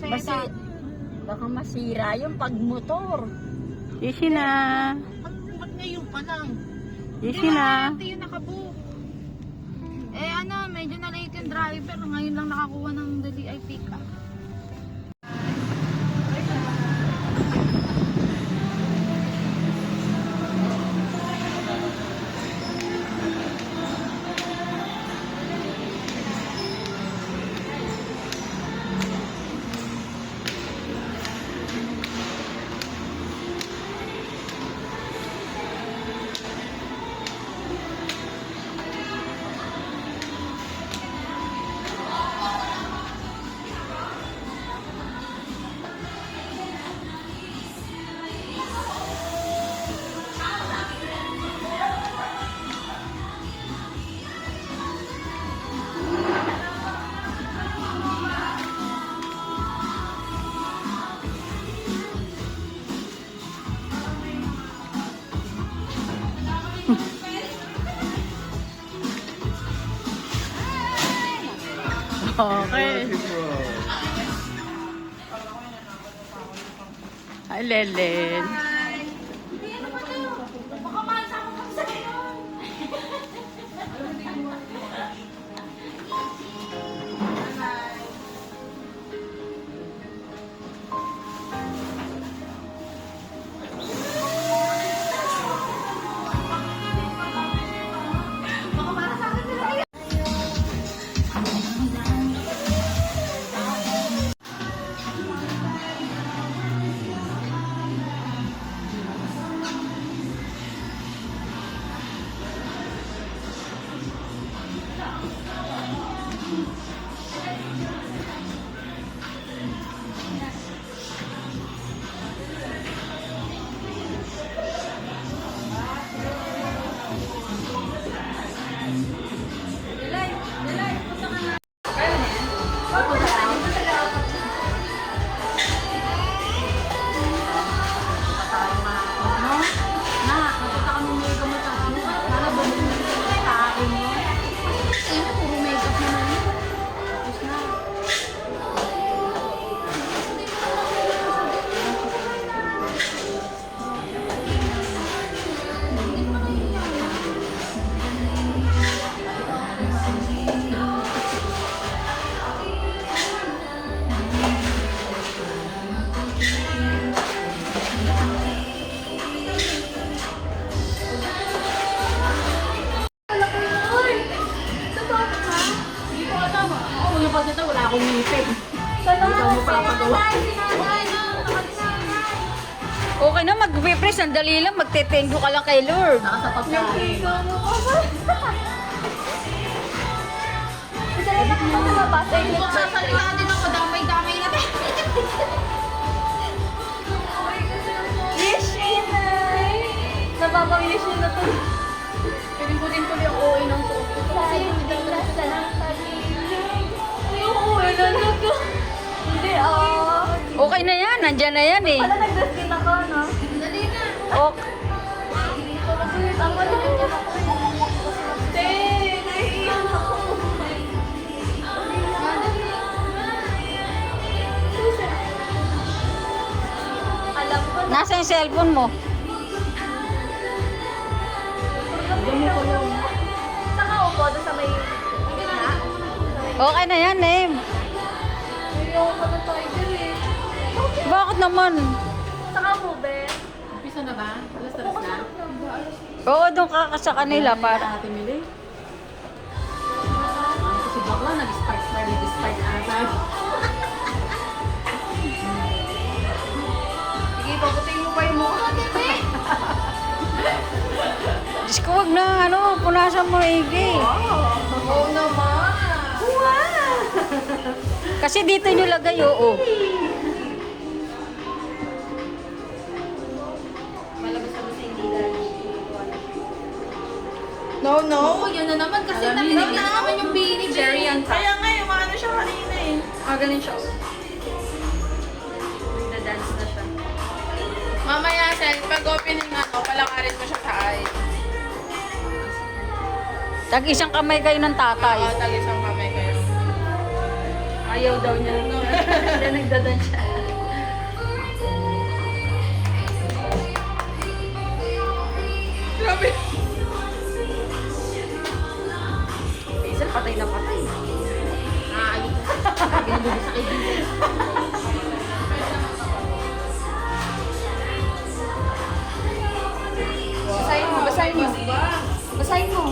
Baka masira yung pagmotor. Easy na. Ba't ngayon pa lang? Easy na. Hindi yung nakabook. Eh ano, medyo na late yung driver. Ngayon lang nakakuha ng dali ay pick up. Okay. Hi, Lelen. Wala akong ngipin. Okay na, mag-pre-pray. Sandali lang, magte-thank you ka lang kay Lord. Sa pagkain. Kung sasalita din ako, damay-damay na tayo. Yes, Inay! Nababangilis yun na to. Piling ko din tuloy ang OA ng suot ko. Tayo, bilas na lang tagilig. Ayoko, wala na to. Hindi, Okay na yan, nandyan na yan eh. Pala nag-dress kita ko, no? Dali na. Okay. Ang wala niya ako. Te, naiiyak ako. Alam ko na. Nasa yung cellphone mo? Saka upo doon sa may gitna. Okay na yan eh. Ayoko pa na tiger eh. Bakit naman? Saka po, Ben. Umpisa na ba? Alas 3 na? Oo, doon ka sa kanila para. Ate Mili. Si Bakla, nag-spike ata. Sige, paputin mo pa yung mukha. Diyos ko, wag na, punasan mo igi. Oo naman. Wow! Kasi dito nyo lagay, oo. No, yan na naman kasi narinig na naman yung bini. Jerry and Kaya nga yung ano siya kanina eh. ganun siya. Nagda-dance na siya. Mamaya, Sel, pag opening na ako, palakarin mo siya sa eyes. Tag isang kamay kayo ng tatay. Oo, tag-isang kamay kayo. Ayaw daw niya. Kaya nagdadan siya. Grabe. Hazel, patay na patay. Nakakalik ko. Binububi sa kaibigan. Basahin mo, basahin mo. Basahin mo.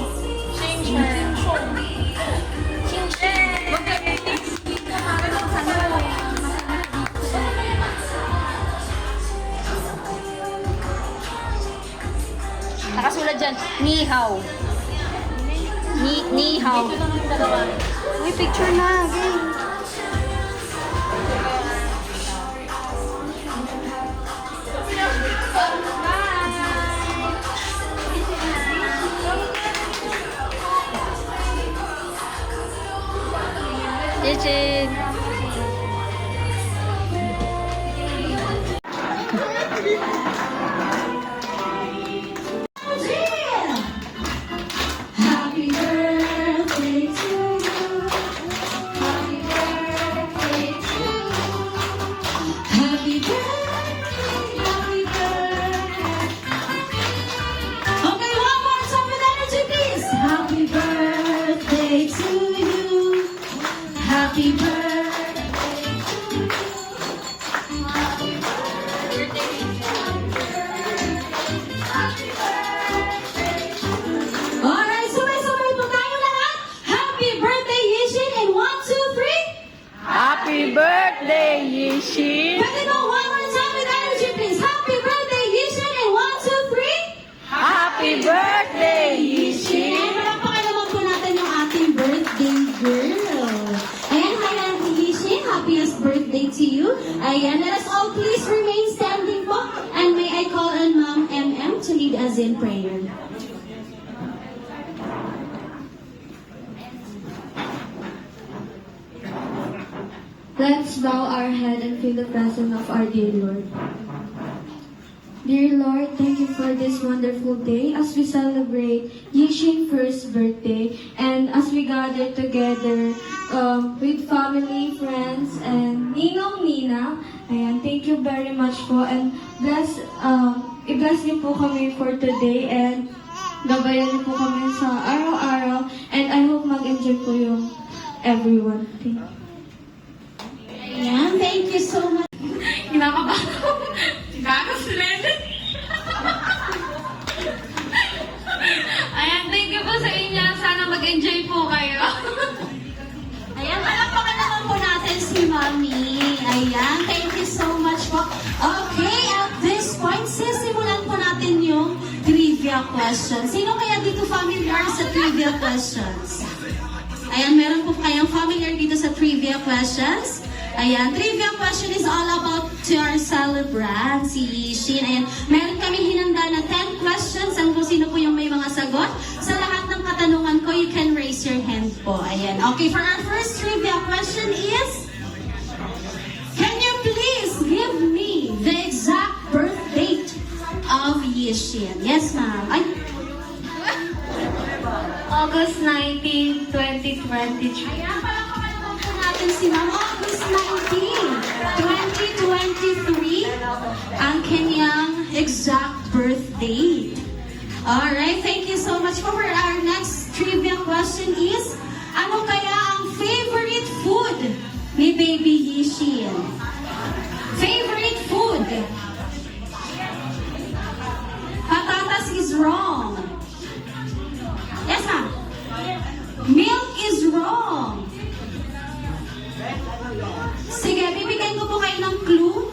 Nakasulat dyan, ni hao. Ni hao. Uy, picture na. Game. Yichin. Happy birthday to you. Happy birthday to you. Happy birthday, happy birthday. Okay, one more time with energy, please. Happy birthday to you. Happy birthday to you. Alright, sabay-sabay po tayo lahat. Happy birthday, Yishin! And 1, 2, 3. Happy birthday, Yishin! Pwede mo one more time with energy, please. Happy birthday, Yishin! And 1, 2, 3. Happy birthday, Yishin! And palakpakan naman po natin yung ating birthday girl. Ayan, hi Auntie Yishin. Happiest birthday to you. Ayan, let us all please remain standing po. And may I call on Ma'am MM to lead us in prayer. Let's bow our head and feel the presence of our dear Lord. Dear Lord, thank you for this wonderful day as we celebrate Yishin's first birthday and as we gather together with family, friends, and Ninong Nina. Ayan, thank you very much po and i-bless niyo po kami for today and gabayan niyo po kami sa araw-araw and I hope mag-enjoy po yung everyone. Thank you. Ayan, thank you so much. Kinakabahan ko. Gagas Lennon. Ayan, thank you po sa inyo. Sana mag-enjoy po kayo. Ayan, palakpakan naman po natin si Mami. Ayan, thank you so much po. Okay, at this point, sisimulan po natin yung trivia questions. Sino kaya dito familiar sa trivia questions? Ayan, meron po kayong familiar dito sa trivia questions? Ayan, trivia question is all about to our celebrant, si Yishin. Ayan, meron kami hinanda na 10 questions. Ang kung sino po yung may mga sagot. Sa lahat ng katanungan ko, you can raise your hand po. Ayan, okay, for our first trivia question is, can you please give me the exact birth date of Yishin? Yes, ma'am. Ay. August 19, 2023. Ayan, palakpakan naman po natin si Ma'am. August 19, 2023, ang kanyang exact birth date. Alright, thank you so much for our next trivia question is, ano kaya ang favorite food ni Baby Yishin? Favorite food? Patatas is wrong. Yes, ma'am. Milk is wrong. Sige, bibigyan ko po kayo ng clue.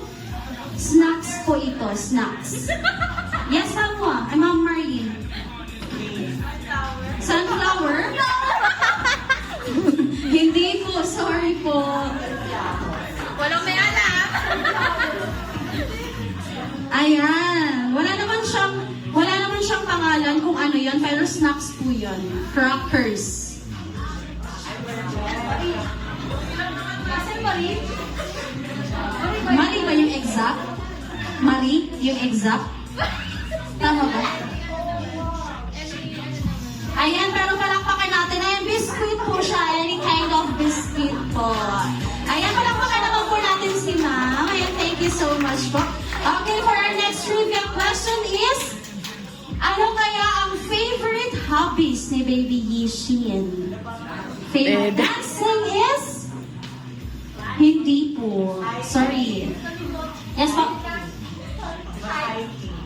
Snacks po ito, snacks. Yes, ma'am. Ay, Ma'am Marlene. Sunflower? Hindi po, sorry po. Walang may alam. Ayan. Wala naman siyang pangalan kung ano yon, pero snacks po yon. Crackers. Mali ba yung exact? Mali yung exact? Tama ba? Ayan, pero palakpakan natin. Ayan, biscuit po siya. Any kind of biscuit po. so much po. Okay, for our next trivia question is, ano kaya ang favorite hobbies ni Baby Yishin? Favorite dancing is? Hindi po. Sorry. Yes po.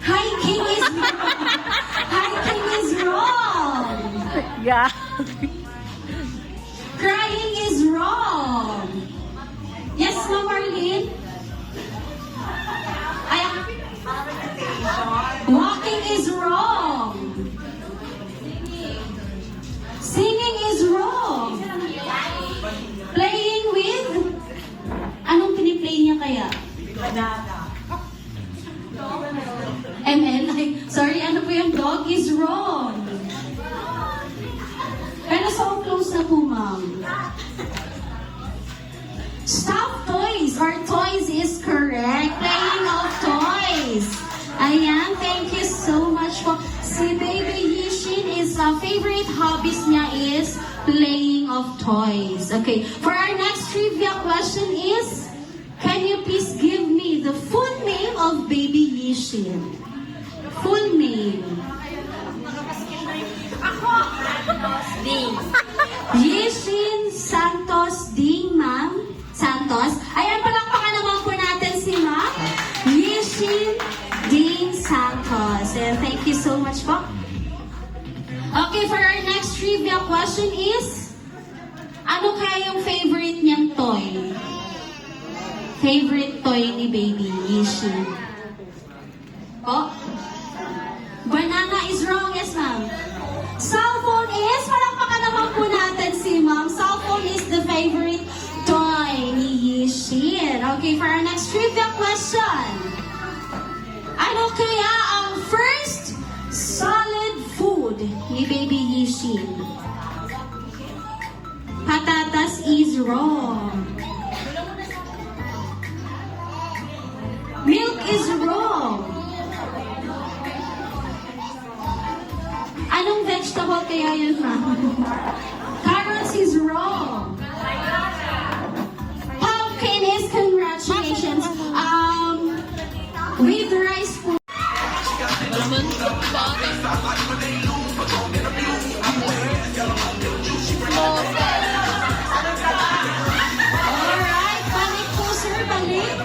Hiking is wrong. Yeah. Crying is wrong. Yes, Ma'am Marlene? Walking is wrong. Singing is wrong. Playing with? Anong piniplay niya kaya? ML? Sorry, ano po yung dog is wrong. Pero so close na po, ma'am. Stuffed toys or toys is correct. Playing of toys. Ayan, thank you so much po. Si Baby Yishin is favorite hobbies niya is playing of toys. Okay, for our next trivia question is, can you please give me the full name of Baby Yishin? Full name. Yishin Santos Ding, ma'am. Santos. Ayan, palakpakan naman po natin si ma'am. Yishin Ding Santos. And thank you so much po. Okay, for our next trivia question is, ano kaya yung favorite niyang toy? Favorite toy ni Baby Yishin? Oh? Banana is wrong, yes ma'am. Cell phone is, palakpakan naman po natin si ma'am. Cell phone is the favorite toy ni Yishin. Okay, for our next trivia question. Ano kaya ang first solid food ni Baby Yishin? Patatas is wrong. Milk is wrong. Anong vegetable kaya yun, ma'am? Carrots is wrong. Pumpkin is congratulations. With rice po. Alright, balik po sir, balik.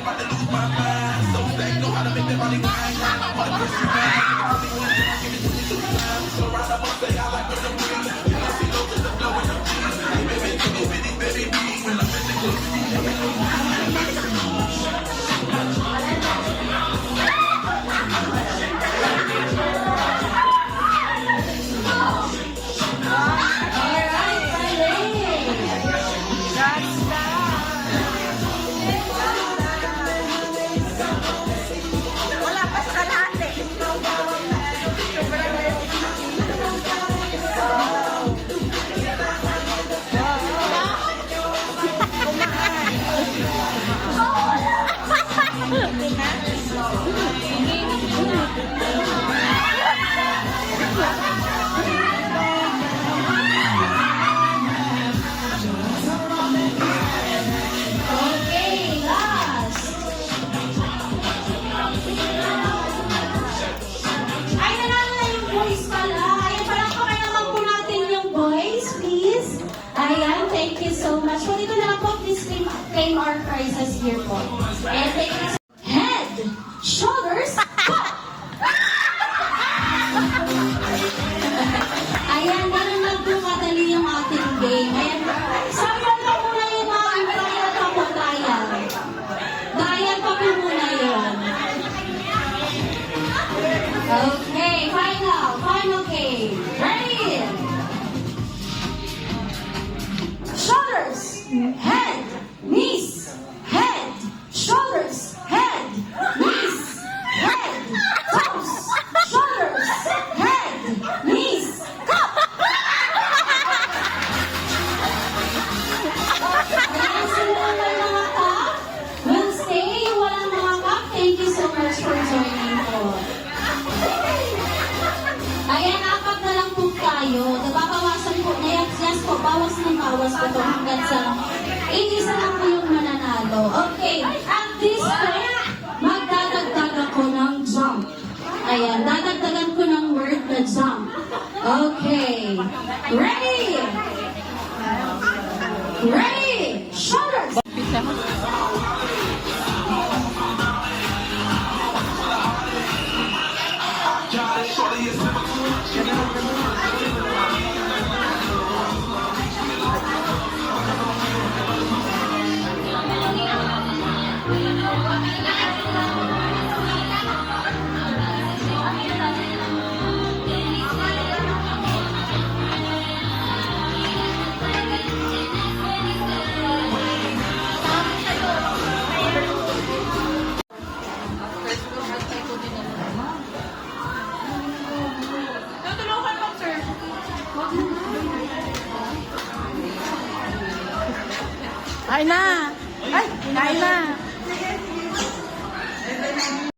Okay, last. Ay, nanalo na yung boys pala. Ayan, palakpakan naman po natin yung boys, please. Ayan, thank you so much. Kung dito na lang po, please claim our prizes here po. And thank you. Head, shoulders, pop! Ayan, ganun lang po kadali yung ating game. Ayan, sabihan pa muna yung mga dial pa po, dial. Dial pa po muna yun. Okay, final game. Ready? Shoulders, head, knees, head, shoulders, head, knees, head, toes, shoulders, head, knees, cup. Ayan, sino may mga cup? Wednesday, walang mga cup. Thank you so much for joining po. Kain na! Ay, kain na!